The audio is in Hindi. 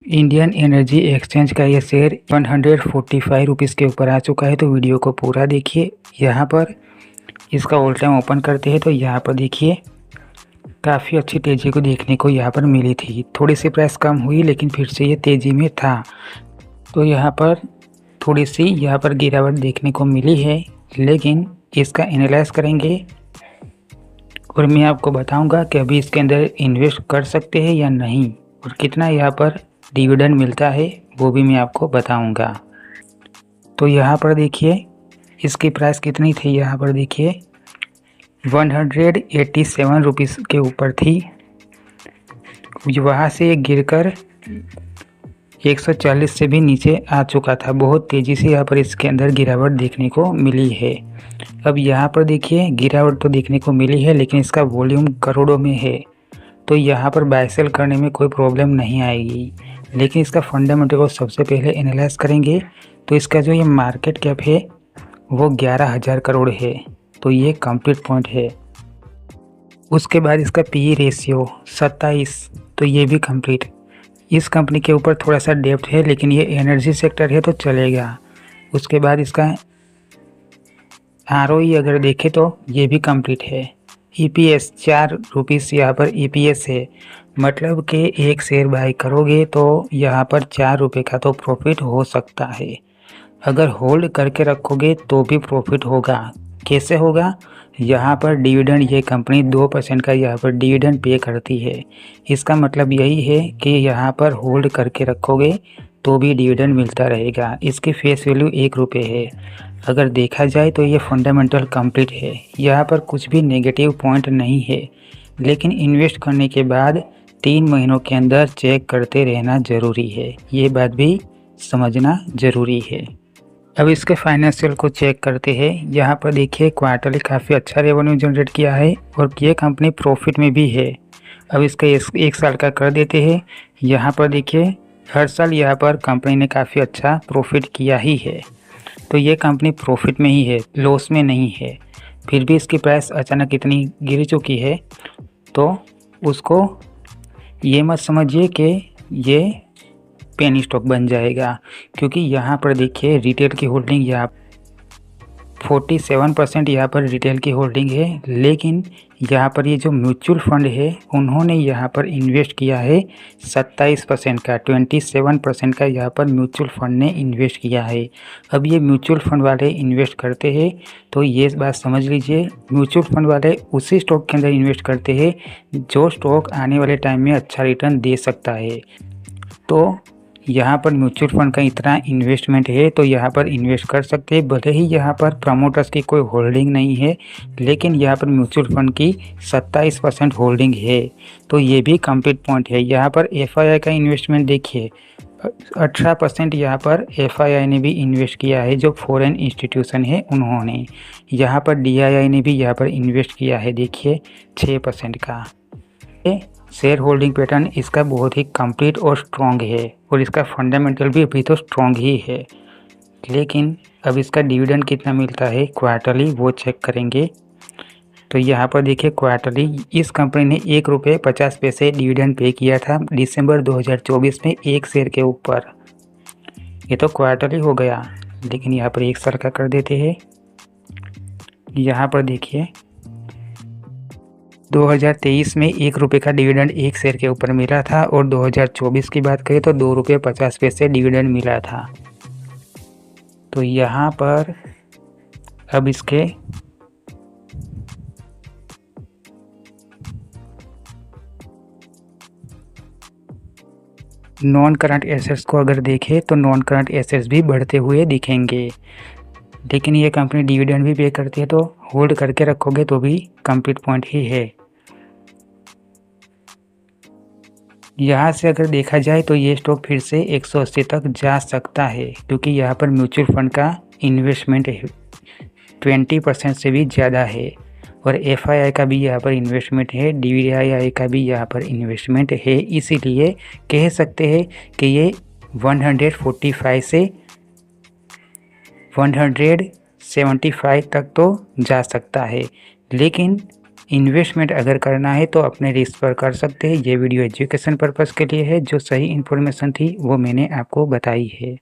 इंडियन एनर्जी एक्सचेंज का ये शेयर 145 रुपीज़ के ऊपर आ चुका है। तो वीडियो को पूरा देखिए। यहाँ पर इसका ऑल टाइम ओपन करते हैं तो यहाँ पर देखिए काफ़ी अच्छी तेज़ी को देखने को यहाँ पर मिली थी। थोड़ी सी प्राइस कम हुई लेकिन फिर से ये तेज़ी में था। तो यहाँ पर थोड़ी सी यहाँ पर गिरावट देखने को मिली है, लेकिन इसका एनालाइज करेंगे और मैं आपको बताऊंगा कि अभी इसके अंदर इन्वेस्ट कर सकते हैं या नहीं, और कितना यहाँ पर डिविडेंड मिलता है वो भी मैं आपको बताऊंगा। तो यहाँ पर देखिए इसकी प्राइस कितनी थी। यहाँ पर देखिए 187 रुपीज़ के ऊपर थी। वहाँ से गिरकर 140 से भी नीचे आ चुका था। बहुत तेज़ी से यहाँ पर इसके अंदर गिरावट देखने को मिली है। अब यहाँ पर देखिए गिरावट तो देखने को मिली है, लेकिन इसका वॉल्यूम करोड़ों में है। तो यहाँ पर बाय सेल करने में कोई प्रॉब्लम नहीं आएगी। लेकिन इसका फंडामेंटल को सबसे पहले एनालाइज करेंगे तो इसका जो ये मार्केट कैप है वो 11,000 करोड़ है। तो ये कंप्लीट पॉइंट है। उसके बाद इसका पी रेशियो 27, तो ये भी कंप्लीट। इस कंपनी के ऊपर थोड़ा सा डेप्ट है, लेकिन ये एनर्जी सेक्टर है तो चलेगा। उसके बाद इसका आरओई अगर देखें तो ये भी कंप्लीट है। ईपीएस 4 रुपीज़ यहाँ पर ईपीएस है, मतलब कि एक शेयर बाय करोगे तो यहाँ पर 4 रुपये का तो प्रॉफिट हो सकता है। अगर होल्ड करके रखोगे तो भी प्रॉफिट होगा। कैसे होगा? यहाँ पर डिविडेंड, ये कंपनी 2% का यहाँ पर डिविडेंड पे करती है। इसका मतलब यही है कि यहाँ पर होल्ड करके रखोगे तो भी डिविडेंड मिलता रहेगा। इसकी फेस वैल्यू 1 रुपये है। अगर देखा जाए तो ये फंडामेंटल कंप्लीट है। यहाँ पर कुछ भी नेगेटिव पॉइंट नहीं है, लेकिन इन्वेस्ट करने के बाद 3 महीनों के अंदर चेक करते रहना ज़रूरी है। ये बात भी समझना ज़रूरी है। अब इसके फाइनेंशियल को चेक करते हैं। यहाँ पर देखिए क्वार्टरली काफ़ी अच्छा रेवेन्यू जनरेट किया है और ये कंपनी प्रॉफिट में भी है। अब इसका एक साल का कर देते हैं। यहाँ पर देखिए हर साल यहाँ पर कंपनी ने काफ़ी अच्छा प्रॉफिट किया ही है। तो ये कंपनी प्रॉफिट में ही है, लॉस में नहीं है। फिर भी इसकी प्राइस अचानक इतनी गिर चुकी है, तो उसको ये मत समझिए कि ये पेनी स्टॉक बन जाएगा, क्योंकि यहाँ पर देखिए रिटेल की होल्डिंग यहाँ 47% यहाँ पर रिटेल की होल्डिंग है। लेकिन यहाँ पर ये जो म्यूचुअल फंड है उन्होंने यहाँ पर इन्वेस्ट किया है 27% का, 27% का यहाँ पर म्यूचुअल फंड ने इन्वेस्ट किया है। अब ये म्यूचुअल फंड वाले इन्वेस्ट करते हैं तो ये बात समझ लीजिए, म्यूचुअल फंड वाले उसी स्टॉक के अंदर इन्वेस्ट करते हैं जो स्टॉक आने वाले टाइम में अच्छा रिटर्न दे सकता है। तो यहाँ पर म्यूचुअल फंड का इतना इन्वेस्टमेंट है तो यहाँ पर इन्वेस्ट कर सकते हैं। भले ही यहाँ पर प्रमोटर्स की कोई होल्डिंग नहीं है, लेकिन यहाँ पर म्यूचुअल फंड की 27% होल्डिंग है। तो ये भी कंप्लीट पॉइंट है। यहाँ पर एफआईआई का इन्वेस्टमेंट देखिए 18% यहाँ पर एफआईआई ने भी इन्वेस्ट किया है, जो फॉरेन इंस्टीट्यूशन है उन्होंने। यहाँ पर डीआईआई ने भी यहाँ पर इन्वेस्ट किया है, देखिए 6% का। शेयर होल्डिंग पैटर्न इसका बहुत ही कंप्लीट और स्ट्रॉन्ग है, और इसका फंडामेंटल भी अभी तो स्ट्रॉन्ग ही है। लेकिन अब इसका डिविडेंड कितना मिलता है क्वार्टरली वो चेक करेंगे। तो यहाँ पर देखिए क्वार्टरली इस कंपनी ने 1 रुपये 50 पैसे डिविडेंड पे किया था दिसंबर 2024 में एक शेयर के ऊपर। ये तो क्वार्टरली हो गया, लेकिन यहाँ पर एक साल का कर देते हैं। यहाँ पर देखिए 2023 में 1 रुपये का डिविडेंड एक शेयर के ऊपर मिला था, और 2024 की बात करें तो 2 रुपये 50 पैसे डिविडेंड मिला था। तो यहाँ पर अब इसके नॉन करंट एसेट्स को अगर देखें तो नॉन करंट एसेट्स भी बढ़ते हुए दिखेंगे। लेकिन ये कंपनी डिविडेंड भी पे करती है, तो होल्ड करके रखोगे तो भी कंप्लीट पॉइंट ही है। यहाँ से अगर देखा जाए तो ये स्टॉक फिर से 180 तक जा सकता है, क्योंकि यहाँ पर म्यूचुअल फंड का इन्वेस्टमेंट 20% से भी ज़्यादा है, और एफआईआई का भी यहाँ पर इन्वेस्टमेंट है, डीआईआई का भी यहाँ पर इन्वेस्टमेंट है। इसीलिए कह सकते हैं कि ये 145 से 175 तक तो जा सकता है। लेकिन इन्वेस्टमेंट अगर करना है तो अपने रिस्क पर कर सकते हैं। ये वीडियो एजुकेशन पर्पज़ के लिए है। जो सही इन्फॉर्मेशन थी वो मैंने आपको बताई है।